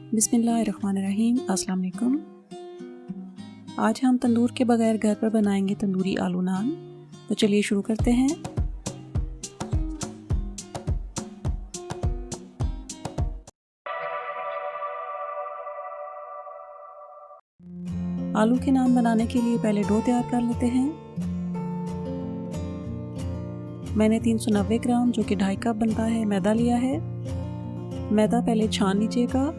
बिस्मिल्लाहिर्रहमानिर्रहीम। अस्सलाम वालेकुम। आज हम तंदूर के बगैर घर पर बनाएंगे तंदूरी आलू नान। तो चलिए शुरू करते हैं। आलू के नान बनाने के लिए पहले डो तैयार कर लेते हैं। मैंने 390 ग्राम जो कि 2.5 कप बनता है मैदा लिया है। मैदा पहले छान लीजिएगा।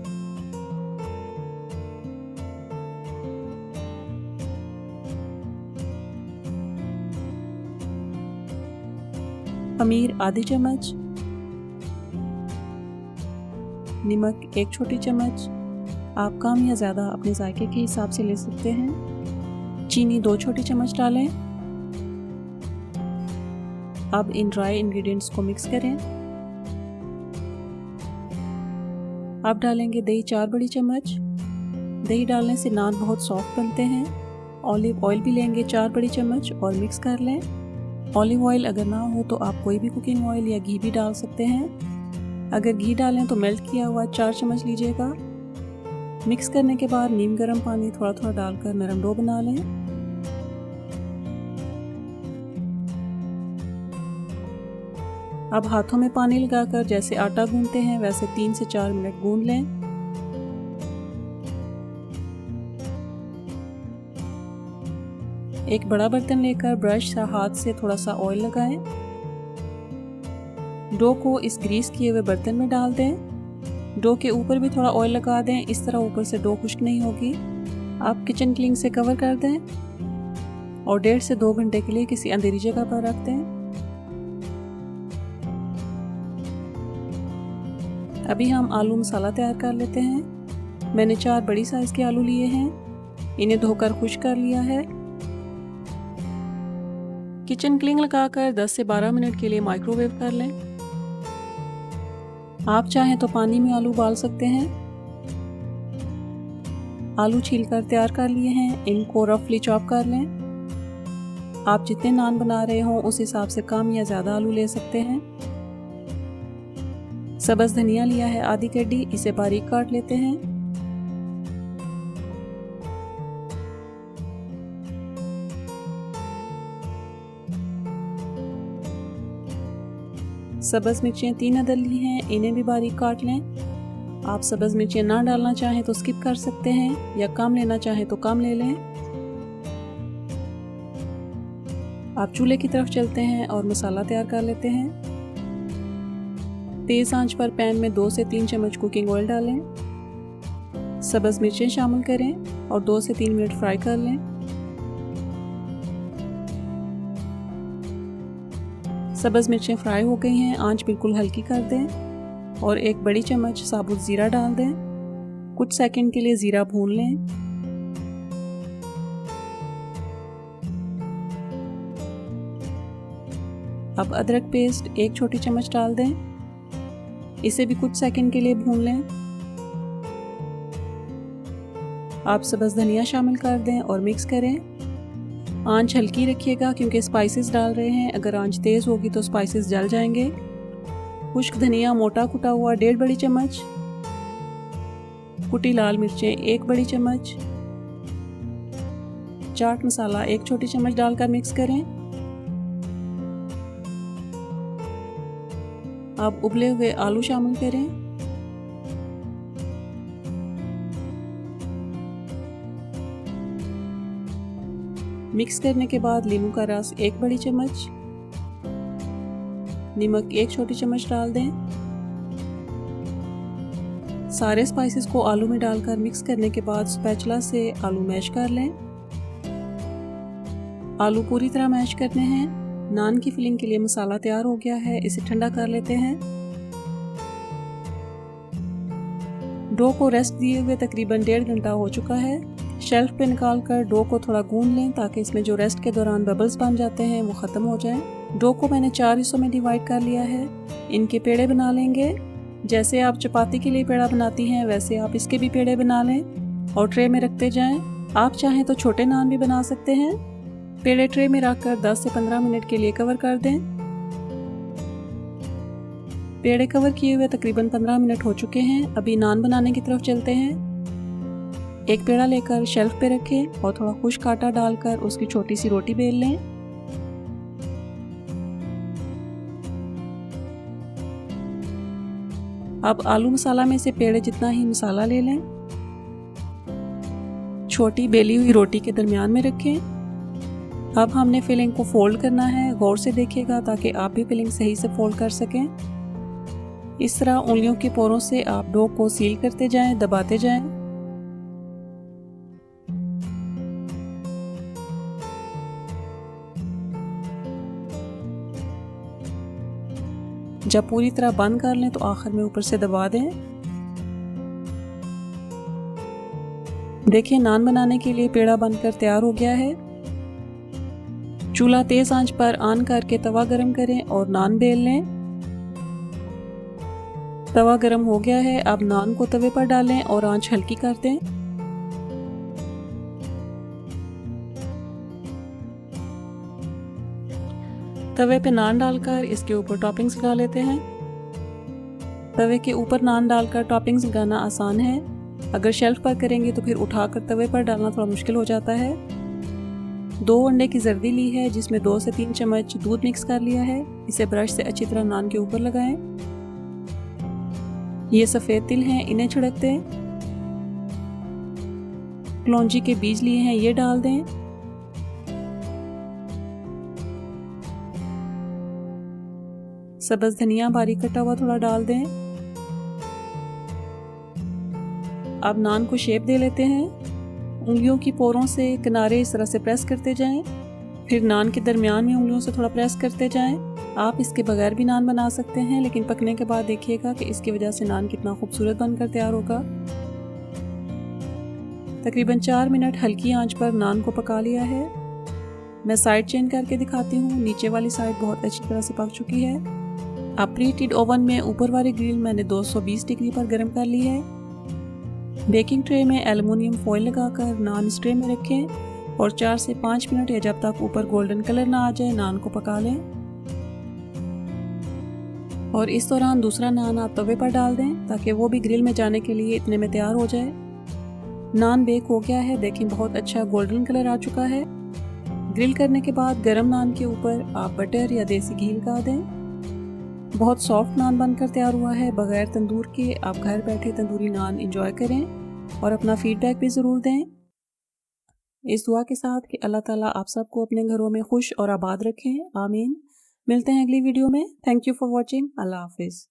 खमीर आधी चम्मच, नमक 1 छोटी चम्मच, आप कम या ज़्यादा अपने जायके के हिसाब से ले सकते हैं। चीनी 2 छोटी चम्मच डालें। अब इन ड्राई इंग्रेडिएंट्स को मिक्स करें। अब डालेंगे दही 4 बड़ी चम्मच। दही डालने से नान बहुत सॉफ्ट बनते हैं। ऑलिव ऑयल भी लेंगे 4 बड़ी चम्मच और मिक्स कर लें। ऑलिव ऑयल अगर ना हो तो आप कोई भी कुकिंग ऑयल या घी भी डाल सकते हैं। अगर घी डालें तो मेल्ट किया हुआ 4 चम्मच लीजिएगा। मिक्स करने के बाद नीम गर्म पानी थोड़ा थोड़ा डालकर नरम डो बना लें। अब हाथों में पानी लगाकर जैसे आटा गूंथते हैं वैसे 3 से 4 मिनट गूंथ लें। एक बड़ा बर्तन लेकर ब्रश या हाथ से थोड़ा सा ऑयल लगाएं। डो को इस ग्रीस किए हुए बर्तन में डाल दें। डो के ऊपर भी थोड़ा ऑयल लगा दें, इस तरह ऊपर से डो खुश्क नहीं होगी। आप किचन क्लिंग से कवर कर दें और 1.5 से 2 घंटे के लिए किसी अंधेरी जगह पर रख दें। अभी हम आलू मसाला तैयार कर लेते हैं। मैंने 4 बड़ी साइज के आलू लिए हैं। इन्हें धोकर खुश्क कर लिया है। किचन क्लिंग लगाकर 10 से 12 मिनट के लिए माइक्रोवेव कर लें। आप चाहें तो पानी में आलू उबाल सकते हैं। आलू छीलकर तैयार कर लिए हैं। इनको रफली चॉप कर लें। आप जितने नान बना रहे हों उस हिसाब से कम या ज़्यादा आलू ले सकते हैं। सब्ज़ धनिया लिया है आधी कड़ी, इसे बारीक काट लेते हैं। सब्ज़ मिर्चें 3 अदद ली हैं, इन्हें भी बारीक काट लें। आप सब्ज़ मिर्चें ना डालना चाहें तो स्किप कर सकते हैं या कम लेना चाहें तो कम ले लें। आप चूल्हे की तरफ चलते हैं और मसाला तैयार कर लेते हैं। तेज़ आंच पर पैन में 2 से 3 चम्मच कुकिंग ऑयल डालें। सब्ज़ मिर्चें शामिल करें और 2 से 3 मिनट फ्राई कर लें। सब्ज़ मिर्चें फ्राई हो गई हैं, आंच बिल्कुल हल्की कर दें और 1 बड़ी चम्मच साबुत ज़ीरा डाल दें। कुछ सेकंड के लिए ज़ीरा भून लें। अब अदरक पेस्ट 1 छोटी चम्मच डाल दें। इसे भी कुछ सेकंड के लिए भून लें। आप सब्ज़ धनिया शामिल कर दें और मिक्स करें। आंच हल्की रखिएगा क्योंकि स्पाइसेस डाल रहे हैं। अगर आंच तेज़ होगी तो स्पाइसेस जल जाएंगे। खुश्क धनिया मोटा कुटा हुआ 1.5 बड़ी चम्मच, कुटी लाल मिर्चें 1 बड़ी चम्मच, चाट मसाला 1 छोटी चम्मच डालकर मिक्स करें। अब उबले हुए आलू शामिल करें। मिक्स करने के बाद नींबू का रस 1 बड़ी चम्मच, नमक 1 छोटी चम्मच डाल दें। सारे स्पाइसेस को आलू में डालकर मिक्स करने के बाद स्पैचुला से आलू मैश कर लें। आलू पूरी तरह मैश करने हैं। नान की फिलिंग के लिए मसाला तैयार हो गया है, इसे ठंडा कर लेते हैं। डो को रेस्ट दिए हुए तकरीबन 1.5 घंटा हो चुका है। शेल्फ पे निकाल कर डो को थोड़ा गूंद लें ताकि इसमें जो रेस्ट के दौरान बबल्स बन जाते हैं वो ख़त्म हो जाएं। डो को मैंने 4 हिस्सों में डिवाइड कर लिया है। इनके पेड़े बना लेंगे। जैसे आप चपाती के लिए पेड़ा बनाती हैं वैसे आप इसके भी पेड़े बना लें और ट्रे में रखते जाएं। आप चाहें तो छोटे नान भी बना सकते हैं। पेड़े ट्रे में रखकर 10 से 15 मिनट के लिए कवर कर दें। पेड़े कवर किए हुए तकरीबन 15 मिनट हो चुके हैं। अभी नान बनाने की तरफ चलते हैं। एक पेड़ा लेकर शेल्फ पे रखें और थोड़ा खुश्क आटा डालकर उसकी छोटी सी रोटी बेल लें। अब आलू मसाला में से पेड़े जितना ही मसाला ले लें। छोटी बेली हुई रोटी के दरमियान में रखें। अब हमने फिलिंग को फोल्ड करना है। गौर से देखिएगा ताकि आप भी फिलिंग सही से फोल्ड कर सकें। इस तरह उंगलियों के पोरों से आप डो को सील करते जाएं, दबाते जाएं। जब पूरी तरह बंद कर लें तो आखिर में ऊपर से दबा दें। देखिए नान बनाने के लिए पेड़ा बनकर तैयार हो गया है। चूल्हा तेज आंच पर ऑन करके तवा गरम करें और नान बेल लें। तवा गरम हो गया है। अब नान को तवे पर डालें और आंच हल्की कर दें। तवे पे नान डालकर इसके ऊपर टॉपिंग्स लगा लेते हैं। तवे के ऊपर नान डालकर टॉपिंग्स लगाना आसान है। अगर शेल्फ पर करेंगे तो फिर उठाकर तवे पर डालना थोड़ा मुश्किल हो जाता है। 2 अंडे की जर्दी ली है जिसमें 2 से 3 चम्मच दूध मिक्स कर लिया है। इसे ब्रश से अच्छी तरह नान के ऊपर लगाएं। ये सफ़ेद तिल हैं, इन्हें छिड़क दें। कलौंजी के बीज लिए हैं, ये डाल दें। सब्ज़ धनिया बारीक कटा हुआ थोड़ा डाल दें। अब नान को शेप दे लेते हैं। उंगलियों की पोरों से किनारे इस तरह से प्रेस करते जाएं। फिर नान के दरमियान में उंगलियों से थोड़ा प्रेस करते जाएं। आप इसके बगैर भी नान बना सकते हैं, लेकिन पकने के बाद देखिएगा कि इसकी वजह से नान कितना खूबसूरत बनकर तैयार होगा। तकरीबन 4 मिनट हल्की आंच पर नान को पका लिया है। मैं साइड चेंज करके दिखाती हूँ। नीचे वाली साइड बहुत अच्छी तरह से पक चुकी है। अब प्रीहीटेड ओवन में ऊपर वाली ग्रिल मैंने 220 डिग्री पर गर्म कर ली है। बेकिंग ट्रे में एल्युमिनियम फॉइल लगाकर नान इस ट्रे में रखें और 4 से 5 मिनट या जब तक ऊपर गोल्डन कलर ना आ जाए नान को पका लें। और इस दौरान दूसरा नान आप तवे पर डाल दें ताकि वो भी ग्रिल में जाने के लिए इतने में तैयार हो जाए। नान बेक हो गया है। देखें बहुत अच्छा गोल्डन कलर आ चुका है। ग्रिल करने के बाद गरम नान के ऊपर आप बटर या देसी घी लगा दें। बहुत सॉफ्ट नान बनकर तैयार हुआ है। बगैर तंदूर के आप घर बैठे तंदूरी नान एंजॉय करें और अपना फीडबैक भी ज़रूर दें। इस दुआ के साथ कि अल्लाह ताला आप सबको अपने घरों में खुश और आबाद रखें। आमीन। मिलते हैं अगली वीडियो में। Thank you for watching. अल्लाह हाफिज़।